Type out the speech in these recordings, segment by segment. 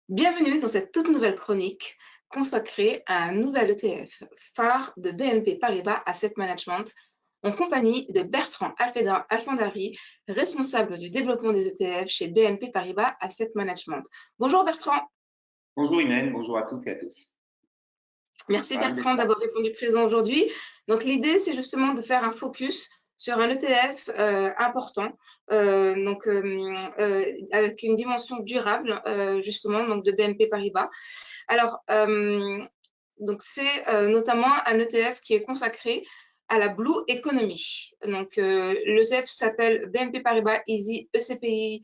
Bienvenue dans cette toute nouvelle chronique consacrée à un nouvel ETF phare de BNP Paribas Asset Management en compagnie de Bertrand Alfandari, responsable du développement des ETF chez BNP Paribas Asset Management. Bonjour Bertrand. Bonjour Imen, bonjour à toutes et à tous. Merci Ravi d'être Bertrand là. d'avoir répondu présent aujourd'hui. Donc l'idée, c'est justement de faire un focus sur un ETF important, avec une dimension durable, justement, donc de BNP Paribas. Alors, donc c'est notamment un ETF qui est consacré à la Blue Economy. Donc, l'ETF s'appelle BNP Paribas Easy ECPI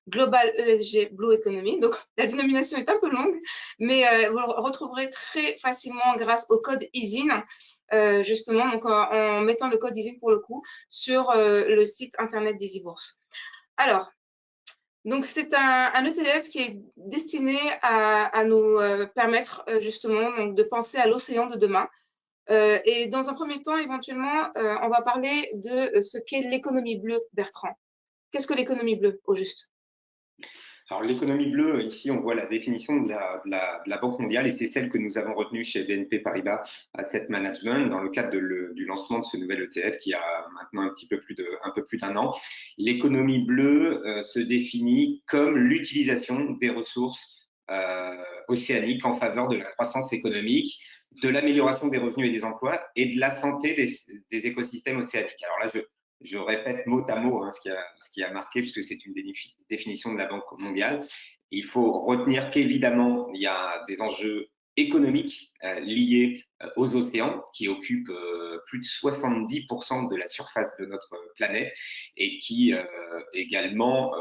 Global ESG Blue Economy. Donc, la dénomination est un peu longue, mais vous le retrouverez très facilement grâce au code ISIN, justement, donc en mettant le code ISIN pour le coup sur le site internet d'EasyBourse. Alors, donc, c'est un ETF qui est destiné à nous permettre justement donc, de penser à l'océan de demain. Et dans un premier temps, éventuellement, on va parler de ce qu'est l'économie bleue, Bertrand. Qu'est-ce que l'économie bleue, au juste? Alors l'économie bleue, ici on voit la définition de la Banque mondiale et c'est celle que nous avons retenue chez BNP Paribas Asset Management dans le cadre du lancement de ce nouvel ETF qui a maintenant un peu plus d'un an. L'économie bleue se définit comme l'utilisation des ressources océaniques en faveur de la croissance économique, de l'amélioration des revenus et des emplois et de la santé des écosystèmes océaniques. Alors là, je répète mot à mot ce qui a marqué, puisque c'est une définition de la Banque mondiale. Il faut retenir qu'évidemment, il y a des enjeux économiques liés aux océans qui occupent plus de 70% de la surface de notre planète et qui également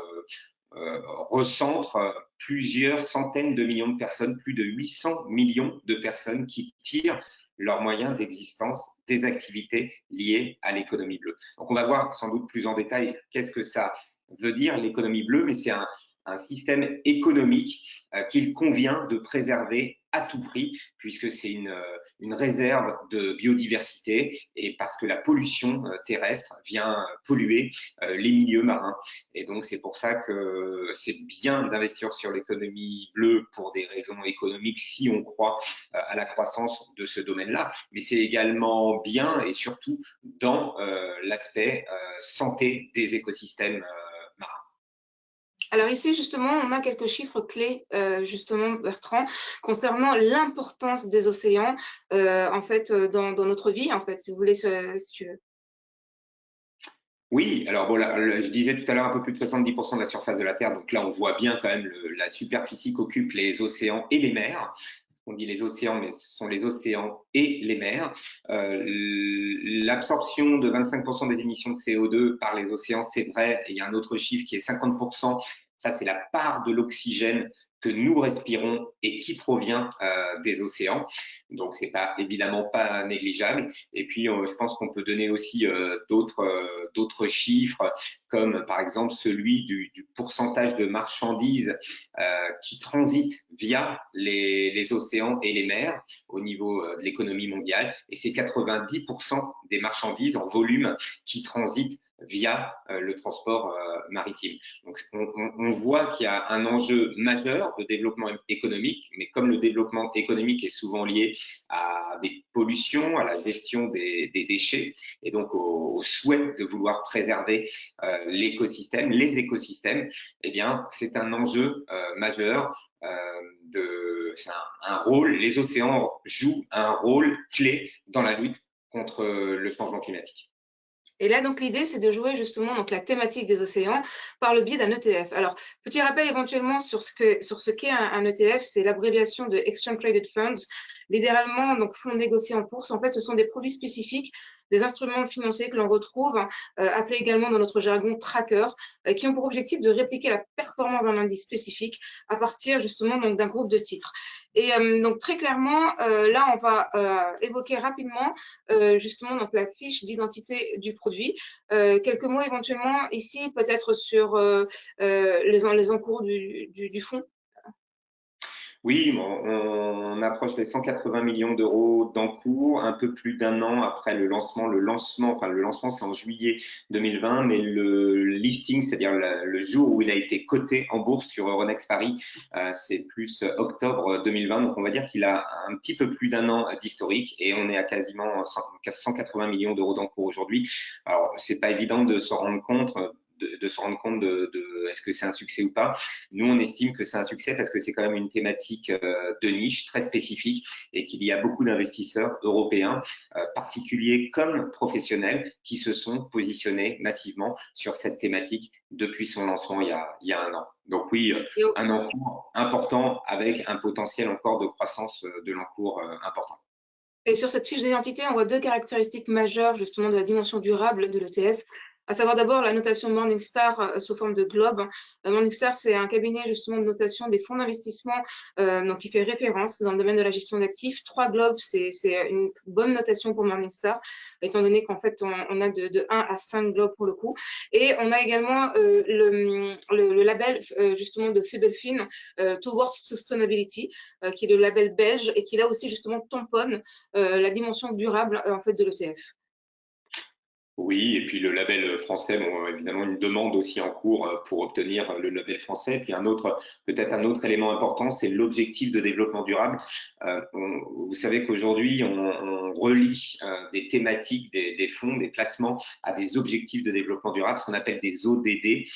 recentrent plusieurs centaines de millions de personnes, plus de 800 millions de personnes qui tirent leurs moyens d'existence des activités liées à l'économie bleue. Donc on va voir sans doute plus en détail qu'est-ce que ça veut dire l'économie bleue, mais c'est un système économique qu'il convient de préserver à tout prix, puisque c'est une réserve de biodiversité et parce que la pollution terrestre vient polluer les milieux marins. Et donc c'est pour ça que c'est bien d'investir sur l'économie bleue pour des raisons économiques si on croit à la croissance de ce domaine-là, mais c'est également bien et surtout dans l'aspect santé des écosystèmes marins. Alors ici, justement, on a quelques chiffres clés, justement, Bertrand, concernant l'importance des océans, en fait, dans notre vie, en fait, si vous voulez, si tu veux. Oui, alors bon, je disais tout à l'heure un peu plus de 70% de la surface de la Terre, donc là on voit bien quand même la superficie qu'occupent les océans et les mers. On dit les océans, mais ce sont les océans et les mers. L'absorption de 25% des émissions de CO2 par les océans, c'est vrai. Et il y a un autre chiffre qui est 50%. Ça, c'est la part de l'oxygène que nous respirons et qui provient des océans. Donc, c'est pas évidemment pas négligeable. Et puis, je pense qu'on peut donner aussi d'autres chiffres, comme par exemple celui du pourcentage de marchandises qui transitent via les océans et les mers au niveau de l'économie mondiale. Et c'est 90% des marchandises en volume qui transitent via le transport maritime. Donc, on voit qu'il y a un enjeu majeur de développement économique, mais comme le développement économique est souvent lié à des pollutions, à la gestion des déchets, et donc au souhait de vouloir préserver l'écosystème, les écosystèmes, eh bien, c'est un enjeu majeur. C'est un rôle, les océans jouent un rôle clé dans la lutte contre le changement climatique. Et là, donc, l'idée, c'est de jouer justement donc, la thématique des océans par le biais d'un ETF. Alors, petit rappel éventuellement sur ce qu'est un ETF, c'est l'abréviation de Exchange Traded Funds, littéralement donc fonds négociés en bourse. En fait, ce sont des produits spécifiques, des instruments financiers que l'on retrouve, appelés également dans notre jargon tracker, qui ont pour objectif de répliquer la performance d'un indice spécifique à partir justement donc d'un groupe de titres. Et donc très clairement, là, on va évoquer rapidement justement donc la fiche d'identité du produit. Quelques mots éventuellement ici, peut-être sur les encours du fonds. Oui, on approche des 180 millions d'euros d'encours, un peu plus d'un an après le lancement. Enfin, le lancement, c'est en juillet 2020, mais le listing, c'est-à-dire le jour où il a été coté en bourse sur Euronext Paris, c'est plus octobre 2020. Donc, on va dire qu'il a un petit peu plus d'un an d'historique et on est à quasiment 180 millions d'euros d'encours aujourd'hui. Alors, c'est pas évident de se rendre compte. De se rendre compte de est-ce que c'est un succès ou pas. Nous, on estime que c'est un succès parce que c'est quand même une thématique de niche très spécifique et qu'il y a beaucoup d'investisseurs européens, particuliers comme professionnels, qui se sont positionnés massivement sur cette thématique depuis son lancement il y a un an. Donc oui, Et, un encours important avec un potentiel encore de croissance de l'encours important. et sur cette fiche d'identité, on voit deux caractéristiques majeures justement de la dimension durable de l'ETF, à savoir d'abord la notation Morningstar sous forme de globe. Morningstar, c'est un cabinet justement de notation des fonds d'investissement donc qui fait référence dans le domaine de la gestion d'actifs. 3 globes, c'est une bonne notation pour Morningstar, étant donné qu'en fait, on a de 1 à 5 globes pour le coup. Et on a également le label justement de Febelfin Towards Sustainability, qui est le label belge et qui là aussi justement tamponne la dimension durable en fait de l'ETF. Oui, et puis le label français, bon, évidemment, une demande aussi en cours pour obtenir le label français. Puis peut-être un autre élément important, c'est l'objectif de développement durable. Vous savez qu'aujourd'hui, on relie des thématiques, des fonds, des placements à des objectifs de développement durable, ce qu'on appelle des ODD.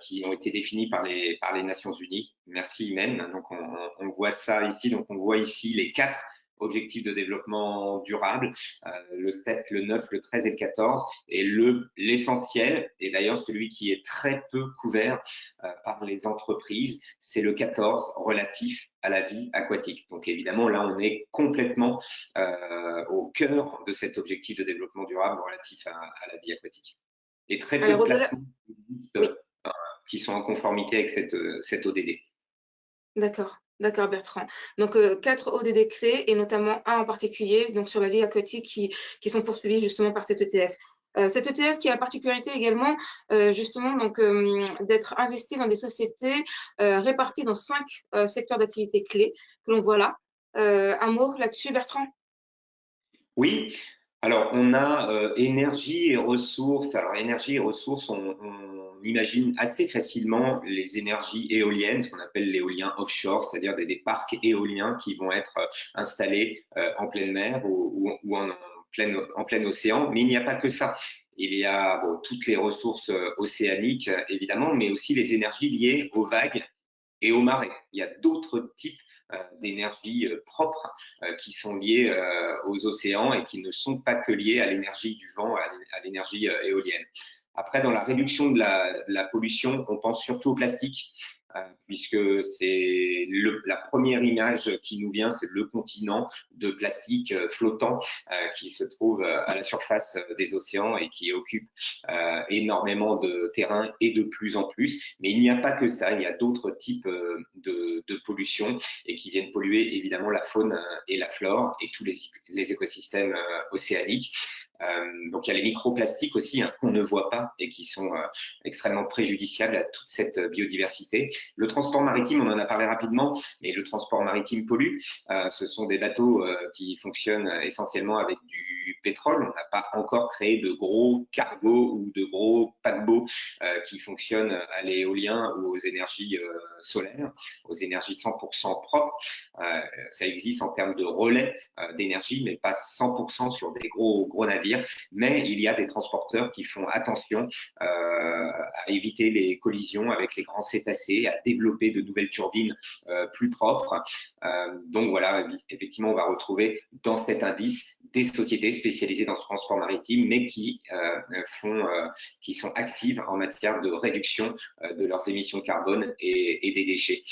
Qui ont été définis par les Nations Unies. Merci Imen. Donc on voit ça ici. Donc on voit ici les 4 objectifs de développement durable, le 7, le 9, le 13 et le 14. Et l'essentiel, et d'ailleurs celui qui est très peu couvert par les entreprises, c'est le 14 relatif à la vie aquatique. Donc évidemment, là, on est complètement au cœur de cet objectif de développement durable relatif à la vie aquatique. Et très peu Alors de au-delà, placements oui, qui sont en conformité avec cette ODD. d'accord, d'accord Bertrand. Donc 4 ODD clés et notamment un en particulier, donc sur la vie aquatique qui sont poursuivis justement par cet ETF. Cet ETF qui a la particularité également justement donc d'être investi dans des sociétés réparties dans 5 secteurs d'activité clés que l'on voit là. Un mot là-dessus, Bertrand? Oui, alors on a énergie et ressources. Alors énergie et ressources, on imagine assez facilement les énergies éoliennes, ce qu'on appelle l'éolien offshore, c'est-à-dire des parcs éoliens qui vont être installés en pleine mer ou en plein océan. Mais il n'y a pas que ça. Il y a toutes les ressources océaniques, évidemment, mais aussi les énergies liées aux vagues et aux marées. Il y a d'autres types d'énergie propres qui sont liées aux océans et qui ne sont pas que liées à l'énergie du vent, à l'énergie éolienne. Après, dans la réduction de la pollution, on pense surtout au plastique, puisque c'est la première image qui nous vient, c'est le continent de plastique flottant qui se trouve à la surface des océans et qui occupe énormément de terrain et de plus en plus. Mais il n'y a pas que ça, il y a d'autres types de pollution et qui viennent polluer évidemment la faune et la flore et tous les écosystèmes océaniques. Donc il y a les microplastiques aussi qu'on ne voit pas et qui sont extrêmement préjudiciables à toute cette biodiversité. Le transport maritime, on en a parlé rapidement, mais le transport maritime pollue. Ce sont des bateaux qui fonctionnent essentiellement avec du pétrole. On n'a pas encore créé de gros cargos ou de gros paquebots qui fonctionnent à l'éolien ou aux énergies solaires, aux énergies 100% propres. Ça existe en termes de relais d'énergie, mais pas 100% sur des gros navires. Mais il y a des transporteurs qui font attention à éviter les collisions avec les grands cétacés, à développer de nouvelles turbines plus propres. Donc voilà, effectivement, on va retrouver dans cet indice des sociétés spécialisées dans ce transport maritime, mais qui sont actives en matière de réduction de leurs émissions de carbone et des déchets.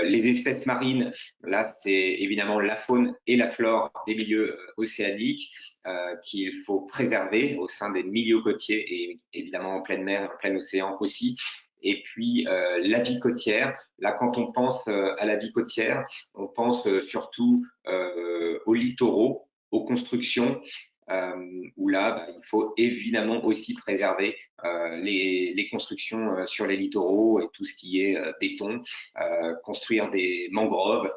Les espèces marines, là, c'est évidemment la faune et la flore des milieux océaniques qu'il faut préserver au sein des milieux côtiers et évidemment en pleine mer, en plein océan aussi. Et puis la vie côtière, là quand on pense à la vie côtière, on pense surtout aux littoraux, aux constructions, où là, il faut évidemment aussi préserver les constructions sur les littoraux et tout ce qui est béton, construire des mangroves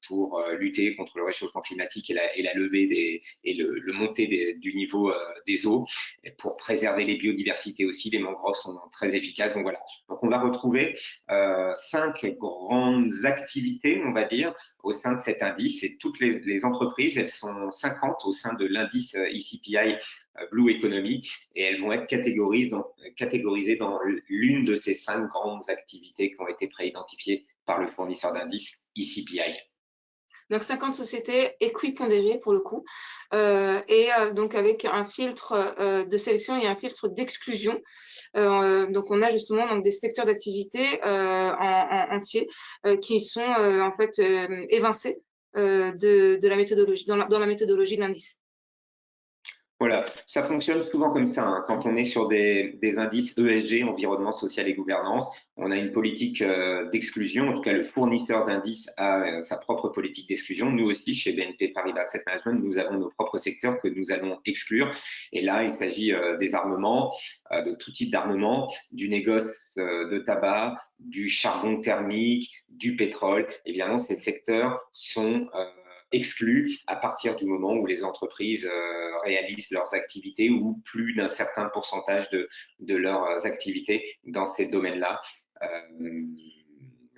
pour lutter contre le réchauffement climatique et la levée et le montée du niveau des eaux. Et pour préserver les biodiversités aussi, les mangroves sont très efficaces. Donc voilà. Donc on va retrouver 5 grandes activités, on va dire, au sein de cet indice. Et toutes les entreprises, elles sont 50 au sein de l'indice ECPI Blue Economy, et elles vont être catégorisées dans l'une de ces 5 grandes activités qui ont été préidentifiées par le fournisseur d'indices ECPI. Donc 50 sociétés équipondérées pour le coup, donc avec un filtre de sélection et un filtre d'exclusion. Donc on a justement donc des secteurs d'activité en entier qui sont en fait évincés de la méthodologie, dans la méthodologie de l'indice. Voilà, ça fonctionne souvent comme ça, hein. Quand on est sur des indices ESG, environnement, social et gouvernance, on a une politique d'exclusion. En tout cas, le fournisseur d'indices a sa propre politique d'exclusion. Nous aussi, chez BNP Paribas Asset Management, nous avons nos propres secteurs que nous allons exclure. Et là, il s'agit des armements, de tout type d'armement, du négoce de tabac, du charbon thermique, du pétrole. Évidemment, ces secteurs sont exclus à partir du moment où les entreprises réalisent leurs activités ou plus d'un certain pourcentage de leurs activités dans ces domaines-là.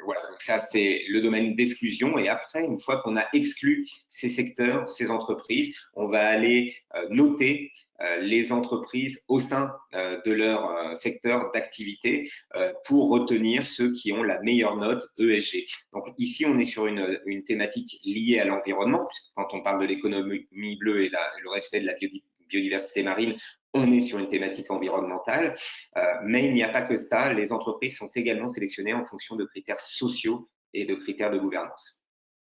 Voilà, donc ça c'est le domaine d'exclusion. Et après, une fois qu'on a exclu ces secteurs, ces entreprises, on va aller noter les entreprises au sein de leur secteur d'activité pour retenir ceux qui ont la meilleure note ESG. Donc ici, on est sur une thématique liée à l'environnement, puisque quand on parle de l'économie bleue et le respect de la biodiversité marine, on est sur une thématique environnementale, mais il n'y a pas que ça. Les entreprises sont également sélectionnées en fonction de critères sociaux et de critères de gouvernance.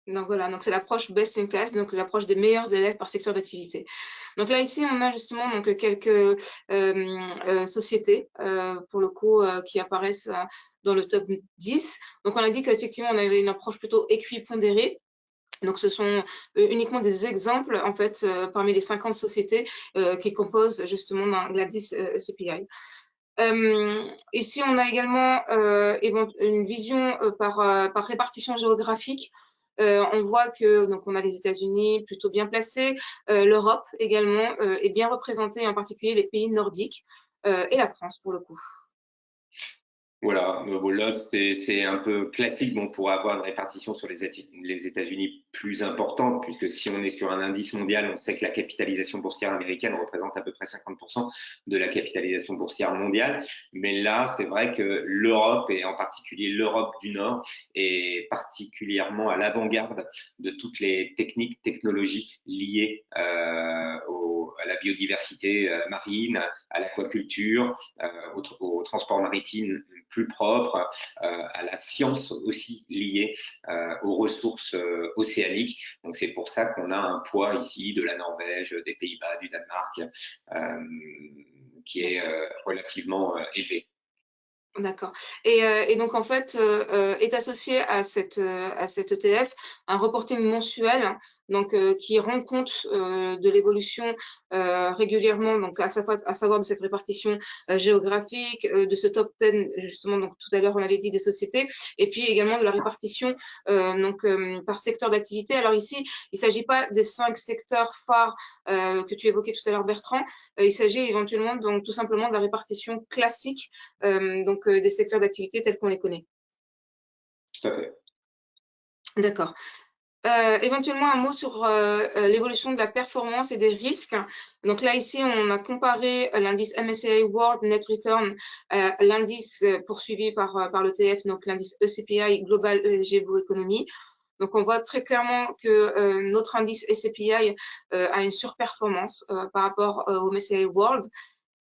Donc voilà, donc c'est l'approche best in class, donc l'approche des meilleurs élèves par secteur d'activité. Donc là ici on a justement donc quelques sociétés pour le coup qui apparaissent dans le top 10. Donc on a dit qu'effectivement on avait une approche plutôt équipondérée. Donc ce sont uniquement des exemples en fait parmi les 50 sociétés qui composent justement l'indice CPI. Ici, on a également une vision par répartition géographique. On voit que donc on a les États-Unis plutôt bien placés, l'Europe également est bien représentée, en particulier les pays nordiques et la France pour le coup. Voilà, bon, là c'est un peu classique. Bon, on pourrait avoir une répartition sur les États-Unis plus importante, puisque si on est sur un indice mondial, on sait que la capitalisation boursière américaine représente à peu près 50% de la capitalisation boursière mondiale. Mais là, c'est vrai que l'Europe, et en particulier l'Europe du Nord, est particulièrement à l'avant-garde de toutes les technologies liées à la biodiversité marine, à l'aquaculture, au transport maritime plus propre, à la science aussi liée aux ressources océaniques. Donc c'est pour ça qu'on a un poids ici de la Norvège, des Pays-Bas, du Danemark, qui est relativement élevé. D'accord. Et donc, en fait, est associé à cet ETF un reporting mensuel donc, qui rend compte de l'évolution régulièrement, donc à savoir de cette répartition géographique, de ce top 10, justement, donc tout à l'heure, on avait dit des sociétés, et puis également de la répartition donc, par secteur d'activité. Alors ici, il ne s'agit pas des 5 secteurs phares que tu évoquais tout à l'heure, Bertrand. Il s'agit éventuellement, donc, tout simplement de la répartition classique donc des secteurs d'activité tels qu'on les connaît. Tout à fait. D'accord. Éventuellement, un mot sur l'évolution de la performance et des risques. Donc là, ici, on a comparé l'indice MSCI World Net Return, l'indice poursuivi par l'ETF, donc l'indice ECPI Global ESG Blue Economy. Donc, on voit très clairement que notre indice ECPI a une surperformance par rapport au MSCI World.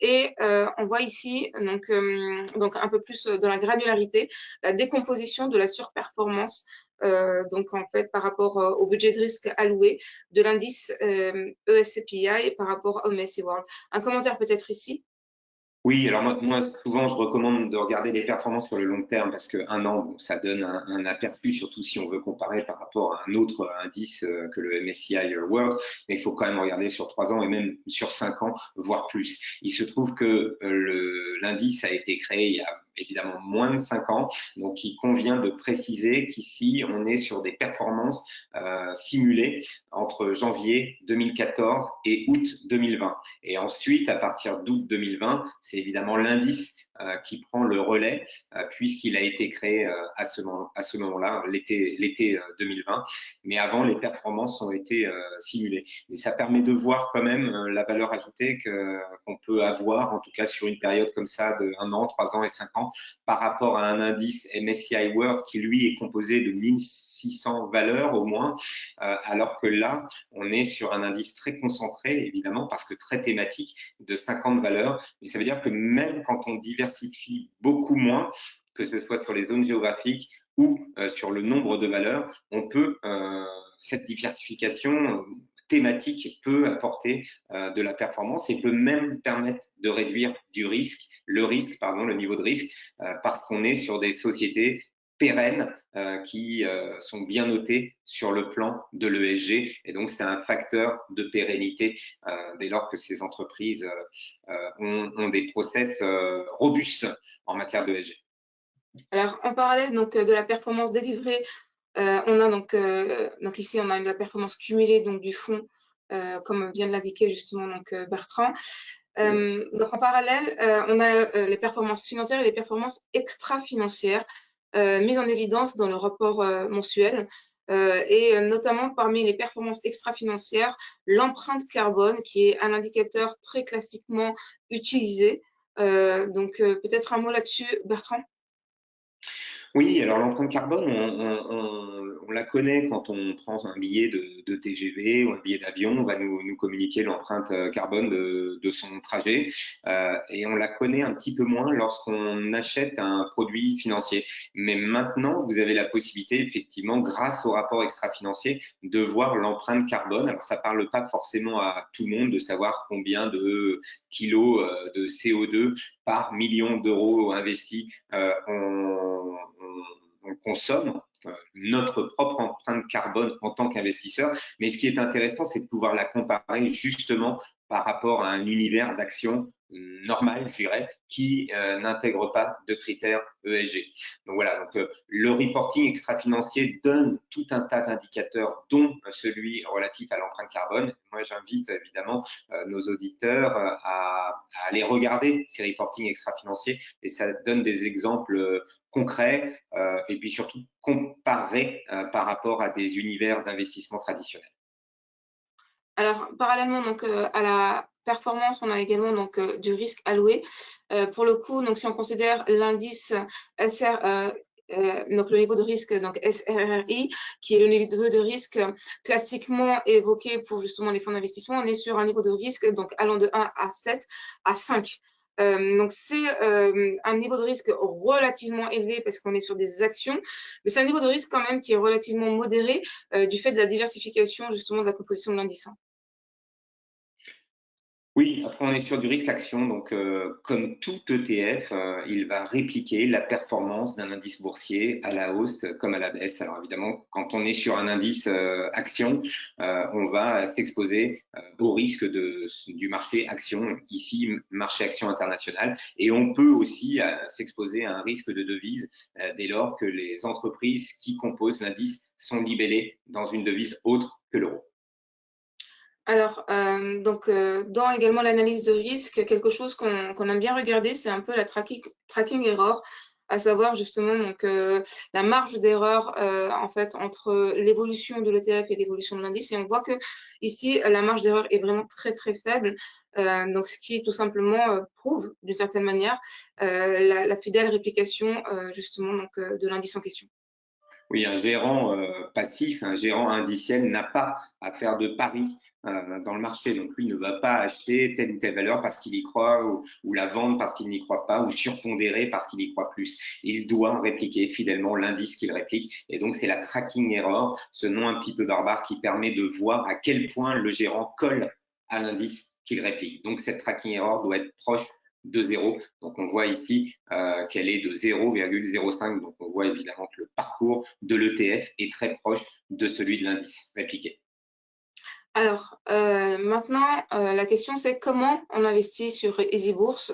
Et on voit ici donc un peu plus dans la granularité, la décomposition de la surperformance donc en fait par rapport au budget de risque alloué de l'indice ESCPI par rapport au MSCI World. Un commentaire peut-être ici? Oui, alors moi, souvent, je recommande de regarder les performances sur le long terme parce qu'un an, bon, ça donne un aperçu, surtout si on veut comparer par rapport à un autre indice que le MSCI World. Mais il faut quand même regarder sur 3 ans et même sur 5 ans, voire plus. Il se trouve que l'indice a été créé il y a évidemment moins de 5 ans, donc il convient de préciser qu'ici, on est sur des performances simulées entre janvier 2014 et août 2020. Et ensuite, à partir d'août 2020, c'est évidemment l'indice qui prend le relais puisqu'il a été créé à ce moment-là, l'été 2020. Mais avant, les performances ont été simulées. Et ça permet de voir quand même la valeur ajoutée qu'on peut avoir, en tout cas sur une période comme ça de 1 an, 3 ans et 5 ans, par rapport à un indice MSCI World qui, lui, est composé de 1600 valeurs au moins, alors que là, on est sur un indice très concentré, évidemment, parce que très thématique, de 50 valeurs. Mais ça veut dire que même quand on diversifie beaucoup moins, que ce soit sur les zones géographiques ou sur le nombre de valeurs, on peut, cette diversification thématique peut apporter de la performance et peut même permettre de réduire le niveau de risque, parce qu'on est sur des sociétés pérennes qui sont bien notées sur le plan de l'ESG. Et donc, c'est un facteur de pérennité dès lors que ces entreprises ont des process robustes en matière d'ESG. Alors, en parallèle donc, de la performance délivrée, on a donc ici, on a la performance cumulée donc, du fonds, comme vient de l'indiquer justement donc, Bertrand. Donc, en parallèle, on a les performances financières et les performances extra-financières mises en évidence dans le rapport mensuel. Et notamment parmi les performances extra-financières, l'empreinte carbone, qui est un indicateur très classiquement utilisé. Donc, peut-être un mot là-dessus, Bertrand? Oui, alors l'empreinte carbone, on la connaît quand on prend un billet de TGV ou un billet d'avion, on va nous communiquer l'empreinte carbone de son trajet, et on la connaît un petit peu moins lorsqu'on achète un produit financier. Mais maintenant, vous avez la possibilité, effectivement, grâce au rapport extra-financier, de voir l'empreinte carbone. Alors, ça parle pas forcément à tout le monde de savoir combien de kilos de CO2 par million d'euros investis on consomme notre propre empreinte carbone en tant qu'investisseur. Mais ce qui est intéressant, c'est de pouvoir la comparer justement par rapport à un univers d'action normal, je dirais, qui n'intègre pas de critères ESG. Donc voilà, donc, le reporting extra-financier donne tout un tas d'indicateurs, dont celui relatif à l'empreinte carbone. Moi, j'invite évidemment nos auditeurs à aller regarder ces reportings extra-financiers et ça donne des exemples concrets et puis surtout comparés par rapport à des univers d'investissement traditionnels. Alors, parallèlement donc, à la performance, on a également donc, du risque alloué. Pour le coup, donc, si on considère l'indice SR, donc le niveau de risque donc SRRI, qui est le niveau de risque classiquement évoqué pour justement les fonds d'investissement, on est sur un niveau de risque donc allant de 1 à 7 à 5. Donc c'est un niveau de risque relativement élevé parce qu'on est sur des actions, mais c'est un niveau de risque quand même qui est relativement modéré du fait de la diversification justement de la composition de l'indice. Oui, après on est sur du risque action, donc comme tout ETF, il va répliquer la performance d'un indice boursier à la hausse comme à la baisse. Alors évidemment, quand on est sur un indice action, on va s'exposer au risque du marché action, ici marché action international, et on peut aussi s'exposer à un risque de devise dès lors que les entreprises qui composent l'indice sont libellées dans une devise autre que l'euro. Alors, donc, dans également l'analyse de risque, quelque chose qu'on aime bien regarder, c'est un peu la tracking error, à savoir justement donc, la marge d'erreur en fait entre l'évolution de l'ETF et l'évolution de l'indice. Et on voit que ici, la marge d'erreur est vraiment très très faible. Donc, ce qui tout simplement prouve d'une certaine manière la fidèle réplication justement donc, de l'indice en question. Oui, un gérant passif, un gérant indiciel n'a pas à faire de paris dans le marché. Donc, lui ne va pas acheter telle ou telle valeur parce qu'il y croit ou la vendre parce qu'il n'y croit pas ou surpondérer parce qu'il y croit plus. Il doit répliquer fidèlement l'indice qu'il réplique. Et donc, c'est la tracking error, ce nom un petit peu barbare qui permet de voir à quel point le gérant colle à l'indice qu'il réplique. Donc, cette tracking error doit être proche de 0. Donc, on voit ici qu'elle est de 0,05. Donc, on voit évidemment que le parcours de l'ETF est très proche de celui de l'indice répliqué. Alors, maintenant, la question, c'est comment on investit sur EasyBourse,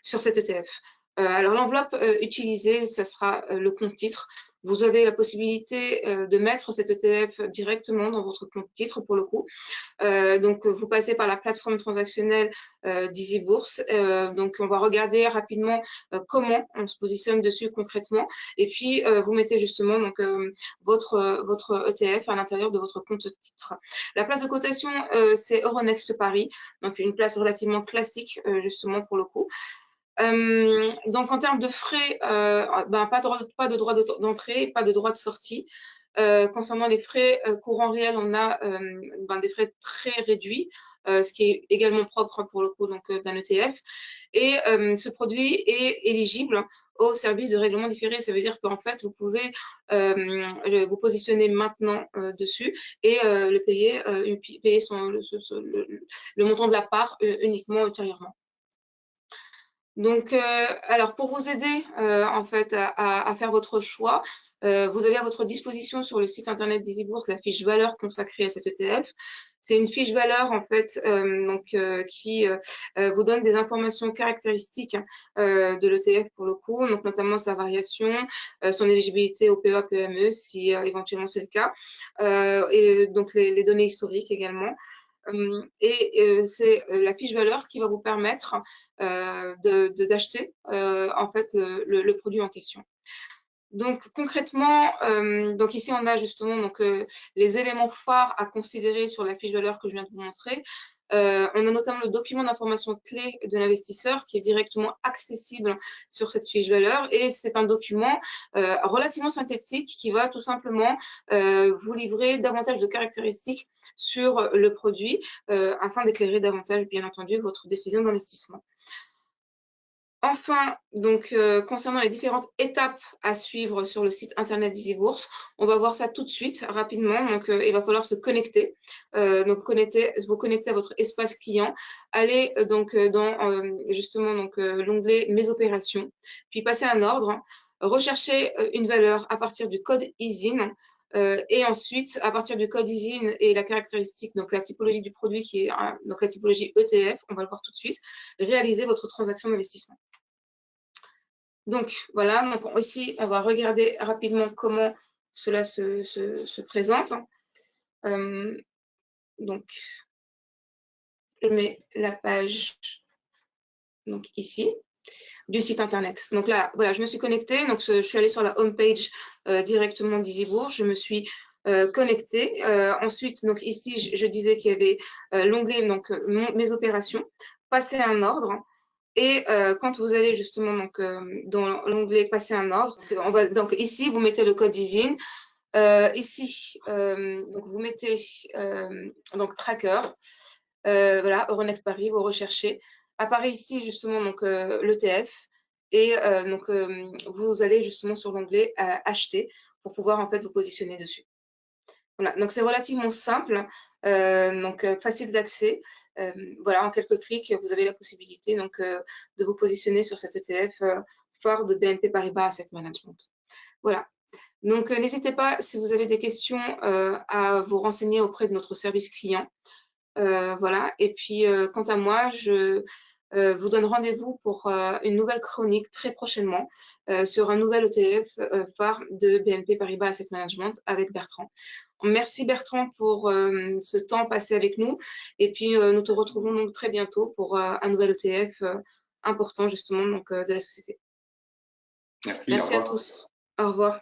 sur cet ETF. Alors, l'enveloppe utilisée, ça sera le compte titre. Vous avez la possibilité de mettre cet ETF directement dans votre compte titre, pour le coup. Donc, vous passez par la plateforme transactionnelle d'EasyBourse. Donc, on va regarder rapidement comment on se positionne dessus concrètement. Et puis, vous mettez justement donc, votre ETF à l'intérieur de votre compte titre. La place de cotation, c'est Euronext Paris, donc une place relativement classique, justement, pour le coup. Donc, en termes de frais, pas de droit d'entrée, pas de droit de sortie. Concernant les frais courants réels, on a des frais très réduits, ce qui est également propre pour le coup d'un ETF. Et ce produit est éligible au service de règlement différé. Ça veut dire qu'en fait, vous pouvez vous positionner maintenant dessus et le payer, payer le montant de la part uniquement ultérieurement. Donc, alors pour vous aider en fait à faire votre choix, vous avez à votre disposition sur le site internet d'EasyBourse la fiche valeur consacrée à cet ETF. C'est une fiche valeur en fait qui vous donne des informations caractéristiques de l'ETF pour le coup, donc notamment sa variation, son éligibilité au PEA, PME si éventuellement c'est le cas, et donc les données historiques également. Et c'est la fiche valeur qui va vous permettre d'acheter en fait le produit en question. Donc concrètement, donc ici on a justement donc, les éléments phares à considérer sur la fiche valeur que je viens de vous montrer. On a notamment le document d'information clé de l'investisseur qui est directement accessible sur cette fiche valeur et c'est un document relativement synthétique qui va tout simplement vous livrer davantage de caractéristiques sur le produit afin d'éclairer davantage, bien entendu, votre décision d'investissement. Enfin, donc, concernant les différentes étapes à suivre sur le site internet d'EasyBourse, on va voir ça tout de suite, rapidement. Donc, il va falloir se connecter. Donc, vous connecter à votre espace client. Allez donc dans justement l'onglet Mes opérations, puis passer un ordre. Rechercher une valeur à partir du code ISIN. Et ensuite, à partir du code ISIN et la caractéristique, donc la typologie du produit qui est donc la typologie ETF, on va le voir tout de suite, réaliser votre transaction d'investissement. Donc voilà, donc ici, on va regarder rapidement comment cela se présente. Donc, je mets la page donc ici du site internet. Donc là, voilà, je me suis connectée. Donc, je suis allée sur la home page directement d'EasyBourse. Je me suis connectée. Ensuite, donc ici, je disais qu'il y avait l'onglet donc mes opérations, passer un ordre. Et quand vous allez justement donc, dans l'onglet passer un ordre, donc ici, vous mettez le code ISIN. Ici, donc vous mettez donc tracker. Voilà, Euronext Paris, vous recherchez. Apparaît ici justement donc l'ETF et donc vous allez justement sur l'onglet acheter pour pouvoir en fait vous positionner dessus. Voilà, donc c'est relativement simple, donc facile d'accès. Voilà, en quelques clics, vous avez la possibilité donc de vous positionner sur cet ETF phare de BNP Paribas Asset Management. Voilà. Donc n'hésitez pas, si vous avez des questions, à vous renseigner auprès de notre service client. Voilà. Et puis, quant à moi, je vous donne rendez-vous pour une nouvelle chronique très prochainement sur un nouvel ETF phare de BNP Paribas Asset Management avec Bertrand. Merci Bertrand pour ce temps passé avec nous. Et puis, nous te retrouvons donc très bientôt pour un nouvel ETF important justement donc, de la société. Merci, Merci à tous. Au revoir.